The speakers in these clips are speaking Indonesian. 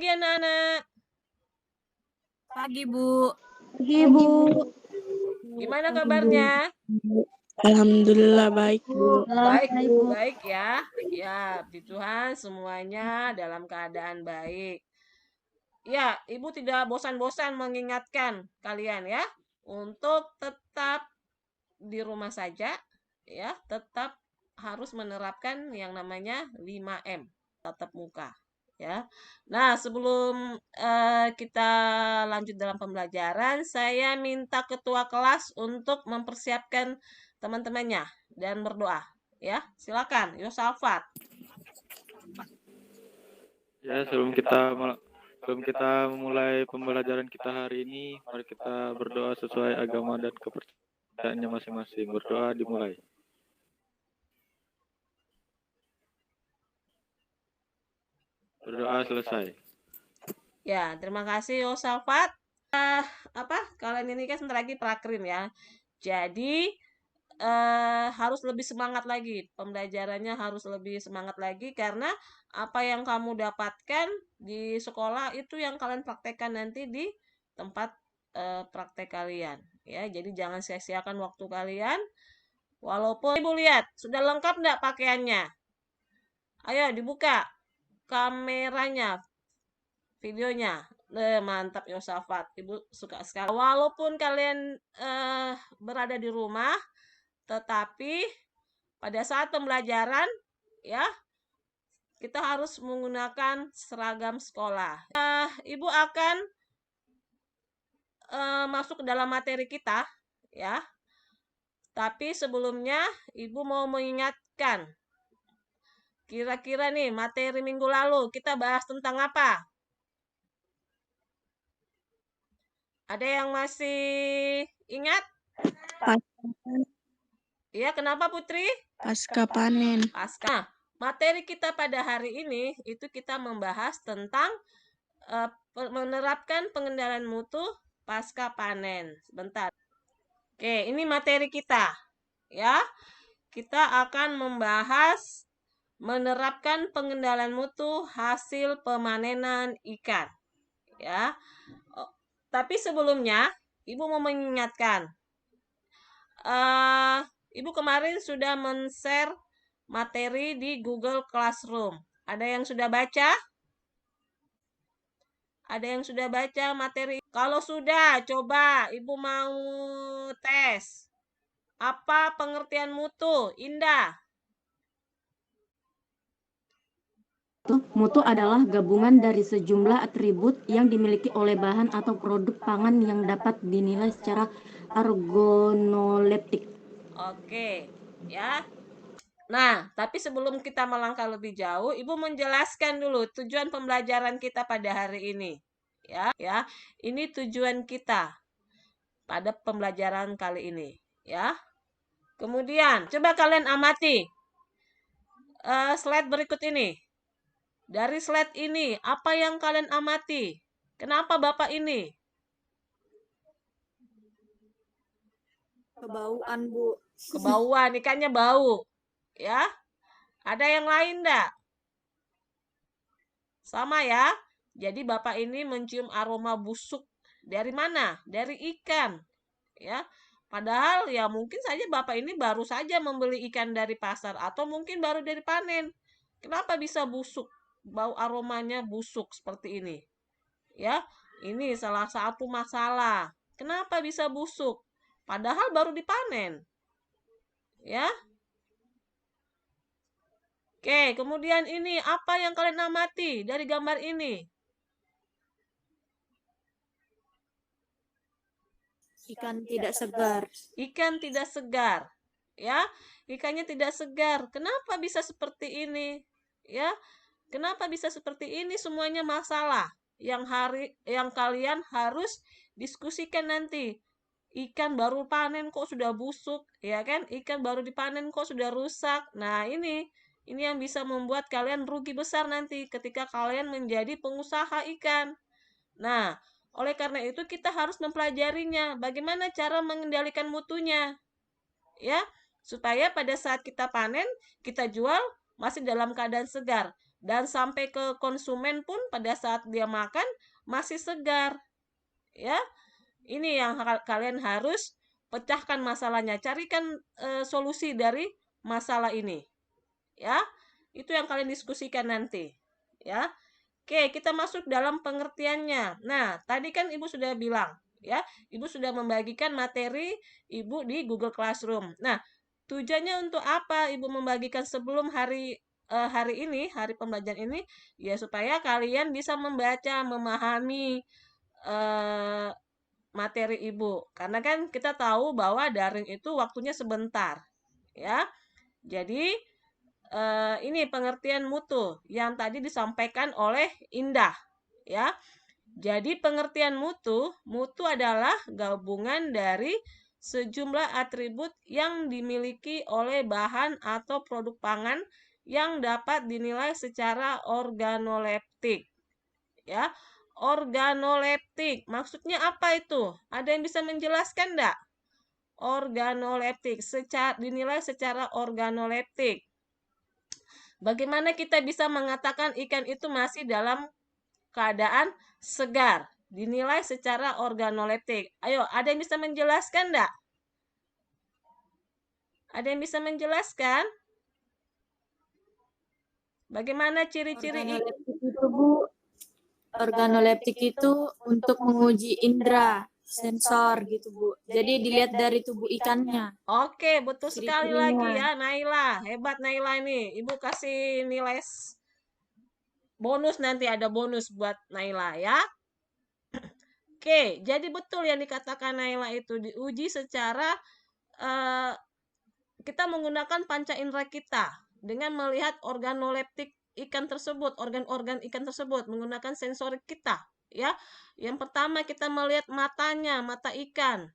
pagi anak-anak. Pagi, Bu. Pagi, Bu. Gimana kabarnya? Alhamdulillah baik, Bu. Baik, Bu. Baik ya. Ya, puji Tuhan semuanya dalam keadaan baik. Ya, Ibu tidak bosan-bosan mengingatkan kalian ya untuk tetap di rumah saja ya, tetap harus menerapkan yang namanya 5M, tatap muka ya. Nah, sebelum kita lanjut dalam pembelajaran, saya minta ketua kelas untuk mempersiapkan teman-temannya dan berdoa ya. Silakan, Yosafat. Ya, sebelum kita memulai pembelajaran kita hari ini, mari kita berdoa sesuai agama dan kepercayaannya masing-masing. Berdoa dimulai. Berdoa selesai. Ya, terima kasih Yosafat. Kalian ini kan sebentar lagi prakrim ya. Jadi harus lebih semangat lagi. Pembelajarannya harus lebih semangat lagi karena apa yang kamu dapatkan di sekolah itu yang kalian praktekkan nanti di tempat praktek kalian. Ya, jadi jangan sia-siakan waktu kalian. Walaupun Ibu lihat, sudah lengkap enggak pakaiannya? Ayo dibuka kameranya, videonya. Mantap Yosafat. Ibu suka sekali. Walaupun kalian berada di rumah, tetapi pada saat pembelajaran ya kita harus menggunakan seragam sekolah. Ibu akan masuk ke dalam materi kita ya. Tapi sebelumnya Ibu mau mengingatkan. Kira-kira nih materi minggu lalu kita bahas tentang apa? Ada yang masih ingat? Iya, kenapa Putri? Pasca panen. Pasca. Materi kita pada hari ini itu kita membahas tentang menerapkan pengendalian mutu pasca panen. Sebentar. Oke, ini materi kita. Ya. Kita akan membahas menerapkan pengendalian mutu hasil pemanenan ikan. Ya. Tapi sebelumnya, Ibu mau mengingatkan. Ibu kemarin sudah men-share materi di Google Classroom. Ada yang sudah baca? Ada yang sudah baca materi? Kalau sudah, coba Ibu mau tes. Apa pengertian mutu? Indah. Mutu adalah gabungan dari sejumlah atribut yang dimiliki oleh bahan atau produk pangan yang dapat dinilai secara organoleptik. Oke, ya. Nah, tapi sebelum kita melangkah lebih jauh, Ibu menjelaskan dulu tujuan pembelajaran kita pada hari ini. Ya. Ini tujuan kita pada pembelajaran kali ini, ya. Kemudian, coba kalian amati slide berikut ini. Dari slide ini, apa yang kalian amati? Kenapa Bapak ini? Kebauan, Bu. Kebauan, ikannya bau. Ya. Ada yang lain enggak? Sama ya. Jadi Bapak ini mencium aroma busuk. Dari mana? Dari ikan. Ya. Padahal ya mungkin saja Bapak ini baru saja membeli ikan dari pasar atau mungkin baru dari panen. Kenapa bisa busuk? Bau aromanya busuk seperti ini. Ya, ini salah satu masalah. Kenapa bisa busuk? Padahal baru dipanen. Ya. Oke, kemudian ini apa yang kalian amati dari gambar ini? Ikan tidak segar. Ikan tidak segar. Ya, ikannya tidak segar. Kenapa bisa seperti ini? Ya, kenapa bisa seperti ini? Semuanya masalah yang kalian harus diskusikan nanti. Ikan baru panen kok sudah busuk, ya kan? Ikan baru dipanen kok sudah rusak. Nah, ini yang bisa membuat kalian rugi besar nanti ketika kalian menjadi pengusaha ikan. Nah, oleh karena itu kita harus mempelajarinya. Bagaimana cara mengendalikan mutunya? Ya, supaya pada saat kita panen, kita jual masih dalam keadaan segar. dan sampai ke konsumen pun pada saat dia makan masih segar. Ya, ini yang kalian harus pecahkan masalahnya, carikan solusi dari masalah ini. Ya, itu yang kalian diskusikan nanti. Ya. Oke, kita masuk dalam pengertiannya. Nah, tadi kan Ibu sudah bilang, ya, Ibu sudah membagikan materi Ibu di Google Classroom. Nah, tujuannya untuk apa Ibu membagikan sebelum hari ini, hari pembelajaran ini, ya supaya kalian bisa membaca, memahami materi Ibu. Karena kan kita tahu bahwa daring itu waktunya sebentar, ya. Jadi ini pengertian mutu yang tadi disampaikan oleh Indah, ya. Jadi pengertian mutu adalah gabungan dari sejumlah atribut yang dimiliki oleh bahan atau produk pangan yang dapat dinilai secara organoleptik. Ya, organoleptik. Maksudnya apa itu? Ada yang bisa menjelaskan enggak? Organoleptik, dinilai secara organoleptik. Bagaimana kita bisa mengatakan ikan itu masih dalam keadaan segar? Dinilai secara organoleptik. Ayo, ada yang bisa menjelaskan enggak? Ada yang bisa menjelaskan? Bagaimana ciri-ciri Organoleptik itu, Bu. Organoleptik itu untuk menguji indera, sensor gitu, Bu. Jadi dilihat dari tubuh ikannya. Oke, betul sekali lagi Ciri-cirinya. ya, Naila. Hebat Naila ini. Ibu kasih nilai bonus, nanti ada bonus buat Naila ya. Oke, jadi betul yang dikatakan Naila itu diuji secara kita menggunakan panca indera kita dengan melihat organoleptik ikan tersebut, organ-organ ikan tersebut menggunakan sensorik kita, ya. Yang pertama kita melihat matanya, mata ikan.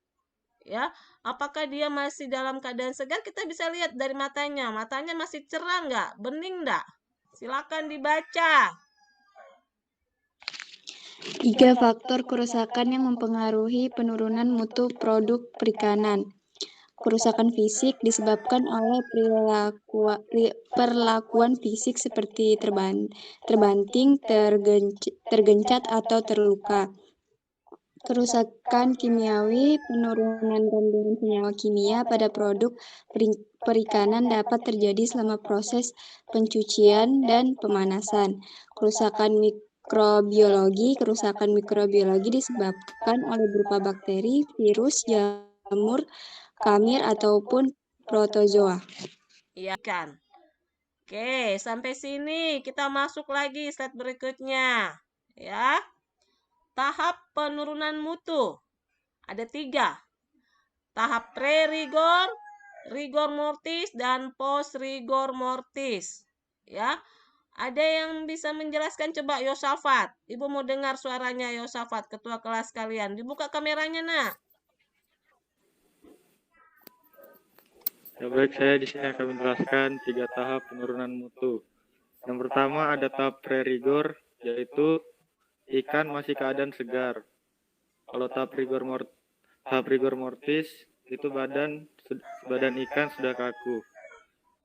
Ya, apakah dia masih dalam keadaan segar? Kita bisa lihat dari matanya. Matanya masih cerah nggak? Bening nggak? Silakan dibaca. 3 faktor kerusakan yang mempengaruhi penurunan mutu produk perikanan. Kerusakan fisik disebabkan oleh perlakuan fisik seperti terbanting, tergencat, atau terluka. Kerusakan kimiawi, penurunan kandungan senyawa kimia pada produk perikanan dapat terjadi selama proses pencucian dan pemanasan. Kerusakan mikrobiologi disebabkan oleh berupa bakteri, virus, jamur, kamir, ataupun protozoa. Iya kan. Oke, sampai sini kita masuk lagi slide berikutnya. Ya. Tahap penurunan mutu. Ada 3. Tahap pre-rigor, rigor mortis, dan post-rigor mortis. Ya. Ada yang bisa menjelaskan? Coba Yosafat. Ibu mau dengar suaranya Yosafat, ketua kelas kalian. Dibuka kameranya, nak. Ya baik, saya di sini akan menjelaskan 3 tahap penurunan mutu. Yang pertama ada tahap pre-rigor, yaitu ikan masih keadaan segar. Kalau tahap rigor mortis itu badan ikan sudah kaku.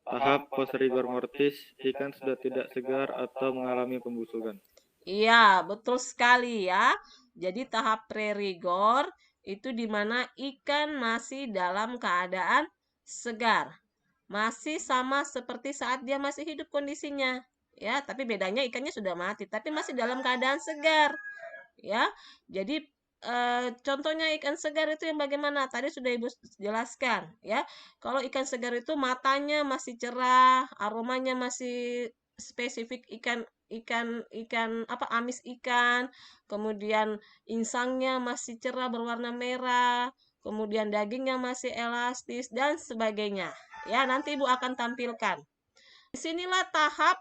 Tahap post rigor mortis, ikan sudah tidak segar atau mengalami pembusukan. Iya, betul sekali ya. Jadi tahap pre-rigor itu di mana ikan masih dalam keadaan segar. Masih sama seperti saat dia masih hidup kondisinya. Ya, tapi bedanya ikannya sudah mati, tapi masih dalam keadaan segar. Ya, jadi contohnya ikan segar itu yang bagaimana? Tadi sudah Ibu jelaskan, ya. Kalau ikan segar itu matanya masih cerah, aromanya masih spesifik ikan apa amis ikan, kemudian insangnya masih cerah berwarna merah, kemudian dagingnya masih elastis dan sebagainya. Ya, nanti Ibu akan tampilkan. Disinilah tahap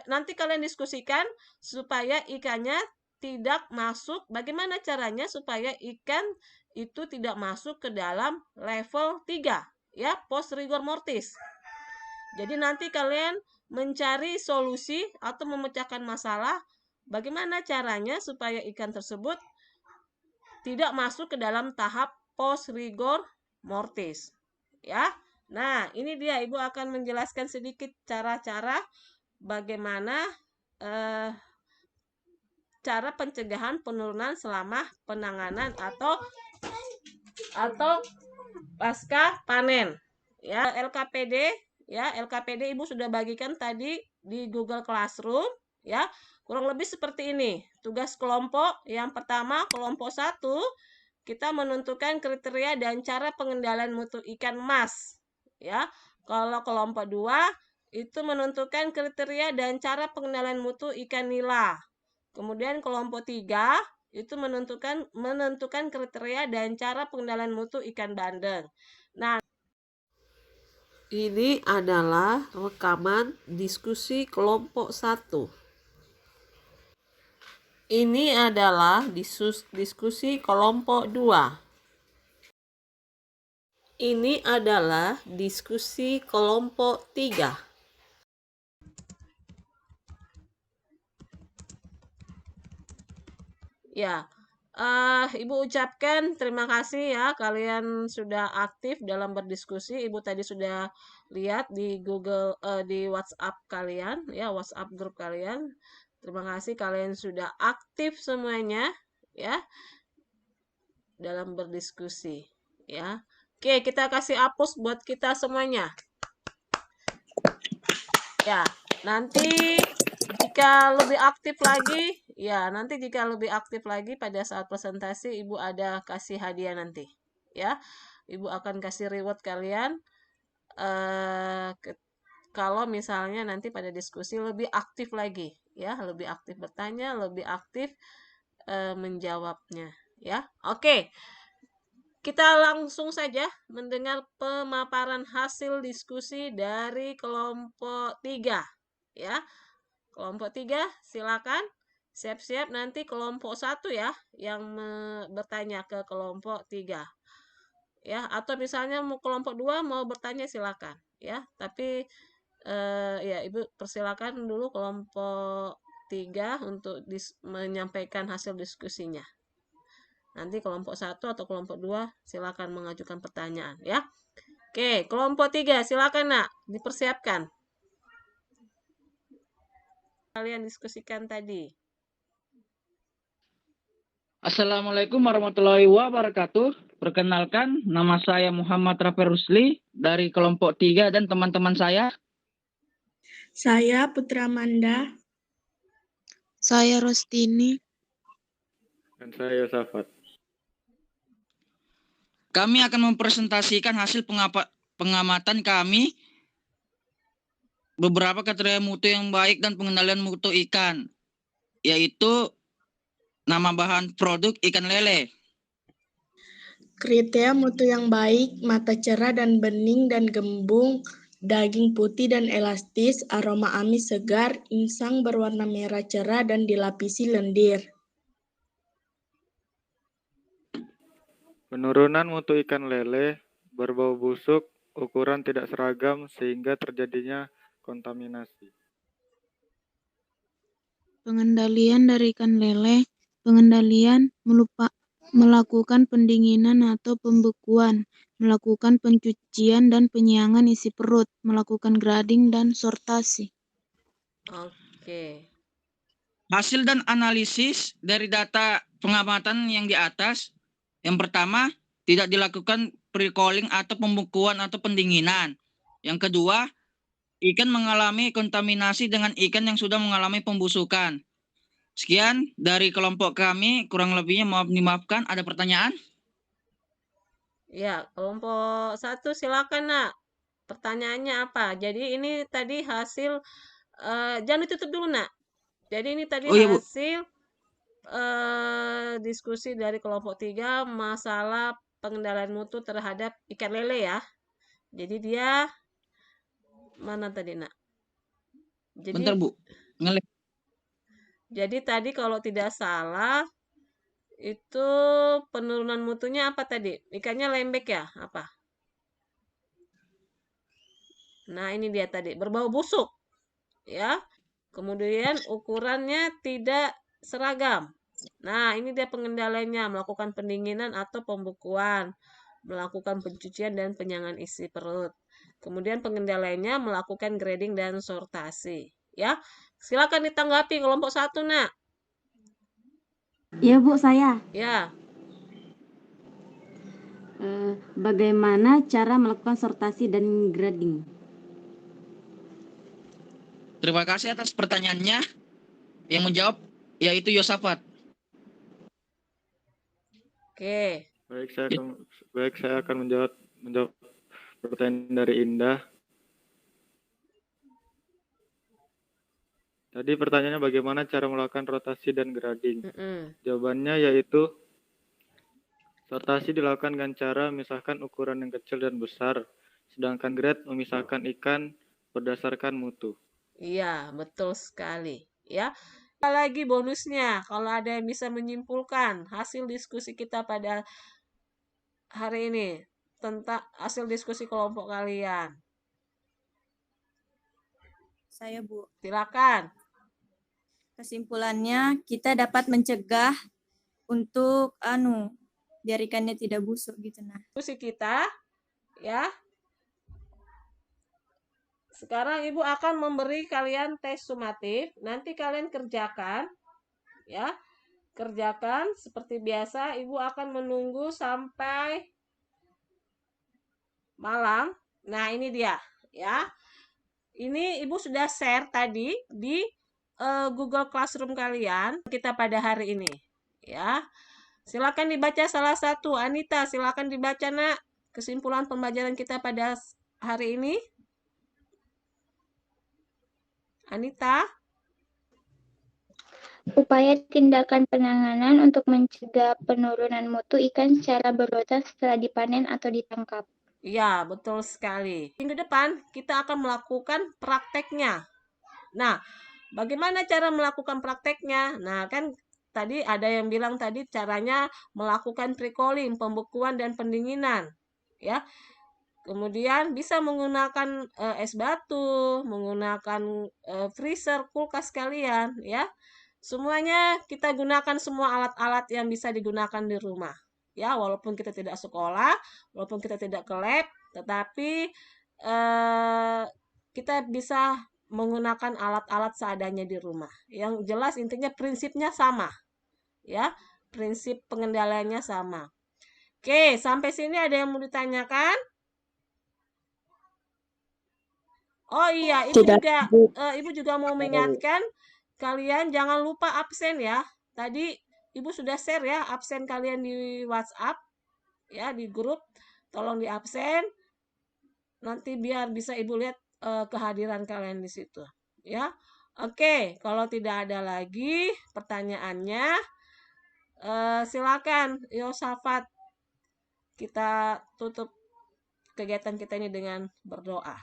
nanti kalian diskusikan supaya ikannya tidak masuk. Bagaimana caranya supaya ikan itu tidak masuk ke dalam level 3, ya, post rigor mortis. Jadi nanti kalian mencari solusi atau memecahkan masalah bagaimana caranya supaya ikan tersebut tidak masuk ke dalam tahap post rigor mortis. Ya. Nah, ini dia Ibu akan menjelaskan sedikit cara-cara bagaimana eh, cara pencegahan penurunan selama penanganan atau pasca panen. Ya, LKPD Ibu sudah bagikan tadi di Google Classroom ya. Kurang lebih seperti ini. Tugas kelompok yang pertama, kelompok 1, kita menentukan kriteria dan cara pengendalian mutu ikan emas ya. Kalau kelompok 2 itu menentukan kriteria dan cara pengendalian mutu ikan nila. Kemudian kelompok 3 itu menentukan kriteria dan cara pengendalian mutu ikan bandeng. Nah, ini adalah rekaman diskusi kelompok 1. Ini adalah diskusi kelompok 2. Ini adalah diskusi kelompok 3. Ya, Ibu ucapkan terima kasih ya, kalian sudah aktif dalam berdiskusi. Ibu tadi sudah lihat di Google, di WhatsApp kalian, ya WhatsApp grup kalian. Terima kasih kalian sudah aktif semuanya, ya, dalam berdiskusi, ya. Oke, kita kasih hapus buat kita semuanya. Ya, nanti jika lebih aktif lagi pada saat presentasi, Ibu ada kasih hadiah nanti. Ya, Ibu akan kasih reward kalian kalau misalnya nanti pada diskusi lebih aktif lagi, ya, lebih aktif bertanya, lebih aktif menjawabnya, ya. Oke. Kita langsung saja mendengar pemaparan hasil diskusi dari kelompok 3, ya. Kelompok 3, silakan. Siap-siap nanti kelompok 1 ya yang bertanya ke kelompok 3. Ya, atau misalnya mau kelompok 2 mau bertanya silakan, ya. Tapi ya Ibu persilakan dulu kelompok 3 untuk menyampaikan hasil diskusinya. Nanti kelompok 1 atau kelompok 2 silakan mengajukan pertanyaan ya. Oke, kelompok 3 silakan Nak, dipersiapkan. Kalian diskusikan tadi. Assalamualaikum warahmatullahi wabarakatuh. Perkenalkan, nama saya Muhammad Rafer Rusli dari kelompok 3 dan teman-teman saya. Saya Putra Manda. Saya Rostini. Dan saya Yosafat. Kami akan mempresentasikan hasil pengamatan kami beberapa kriteria mutu yang baik dan pengendalian mutu ikan, yaitu nama bahan produk ikan lele. Kriteria mutu yang baik, mata cerah dan bening dan gembung, daging putih dan elastis, aroma amis segar, insang berwarna merah cerah dan dilapisi lendir. Penurunan mutu ikan lele berbau busuk, ukuran tidak seragam sehingga terjadinya kontaminasi. Pengendalian dari ikan lele, pengendalian melakukan pendinginan atau pembekuan, melakukan pencucian dan penyiangan isi perut, melakukan grading dan sortasi. Oke. Hasil dan analisis dari data pengamatan yang di atas. Yang pertama, tidak dilakukan pre-culling atau pembekuan atau pendinginan. Yang kedua, ikan mengalami kontaminasi dengan ikan yang sudah mengalami pembusukan. Sekian dari kelompok kami, kurang lebihnya dimaafkan. Ada pertanyaan? Ya, kelompok 1 silakan Nak. Pertanyaannya apa? Jadi ini tadi hasil jangan ditutup dulu Nak. Jadi ini tadi Oh iya, Bu. hasil diskusi dari kelompok 3 masalah pengendalian mutu terhadap ikan lele ya. Jadi dia mana tadi Nak? Bentar, Bu. Jadi tadi kalau tidak salah itu penurunan mutunya apa tadi? Ikannya lembek ya? Apa? Nah, ini dia tadi, berbau busuk. Ya. Kemudian ukurannya tidak seragam. Nah, ini dia pengendaliannya, melakukan pendinginan atau pembekuan, melakukan pencucian dan penyiangan isi perut. Kemudian pengendaliannya melakukan grading dan sortasi. ya. Silakan ditanggapi kelompok 1, Nak. Iya Bu, saya. Ya. Bagaimana cara melakukan sortasi dan grading? Terima kasih atas pertanyaannya. Yang menjawab yaitu Yosafat. Oke. Baik, saya akan menjawab pertanyaan dari Indah. Tadi pertanyaannya bagaimana cara melakukan rotasi dan grading. Jawabannya yaitu sortasi dilakukan dengan cara memisahkan ukuran yang kecil dan besar, sedangkan grade memisahkan ikan berdasarkan mutu. Iya, betul sekali. Ya. Lagi bonusnya, kalau ada yang bisa menyimpulkan hasil diskusi kita pada hari ini tentang hasil diskusi kelompok kalian. Saya, Bu. Silakan. Kesimpulannya, kita dapat mencegah untuk biar ikannya tidak busuk gitu. Nah, Diskusi kita, ya. Sekarang Ibu akan memberi kalian tes sumatif. Nanti kalian kerjakan, ya. Kerjakan seperti biasa. Ibu akan menunggu sampai malam. Nah, ini dia, ya. Ini Ibu sudah share tadi di Google Classroom kalian kita pada hari ini, ya. Silakan dibaca salah satu. Anita, silakan dibaca, Nak, kesimpulan pembelajaran kita pada hari ini. Anita. Upaya tindakan penanganan untuk mencegah penurunan mutu ikan secara berurutan setelah dipanen atau ditangkap. Iya, betul sekali. Minggu depan kita akan melakukan prakteknya. Nah, bagaimana cara melakukan prakteknya? Nah, kan tadi ada yang bilang tadi caranya melakukan pre-cooling, pembekuan dan pendinginan, ya. Kemudian bisa menggunakan es batu, menggunakan freezer, kulkas kalian, ya. Semuanya kita gunakan semua alat-alat yang bisa digunakan di rumah. Ya, walaupun kita tidak sekolah, walaupun kita tidak ke lab, tetapi kita bisa menggunakan alat-alat seadanya di rumah. Yang jelas intinya prinsipnya sama. Ya, prinsip pengendaliannya sama. Oke, sampai sini ada yang mau ditanyakan? Oh iya, Ibu juga mau mengingatkan kalian jangan lupa absen ya. Tadi Ibu sudah share ya absen kalian di WhatsApp ya, di grup. Tolong di absen. Nanti biar bisa Ibu lihat kehadiran kalian di situ ya. Oke, kalau tidak ada lagi pertanyaannya silakan Yosafat, kita tutup kegiatan kita ini dengan berdoa.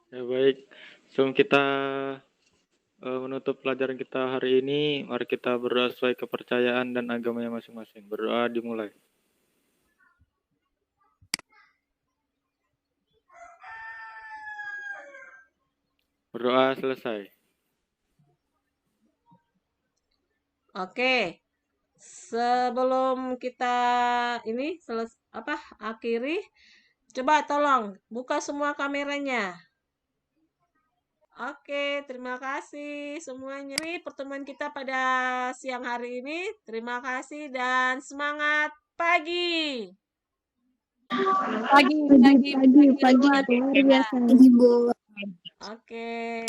Ya baik, sebelum kita menutup pelajaran kita hari ini, mari kita berdoa sesuai kepercayaan dan agamanya masing-masing. Berdoa dimulai. Berdoa selesai. Oke, sebelum kita ini akhiri, coba tolong buka semua kameranya. Oke, terima kasih semuanya. Ini pertemuan kita pada siang hari ini. Terima kasih dan semangat pagi. Pagi, luar biasa. Oke.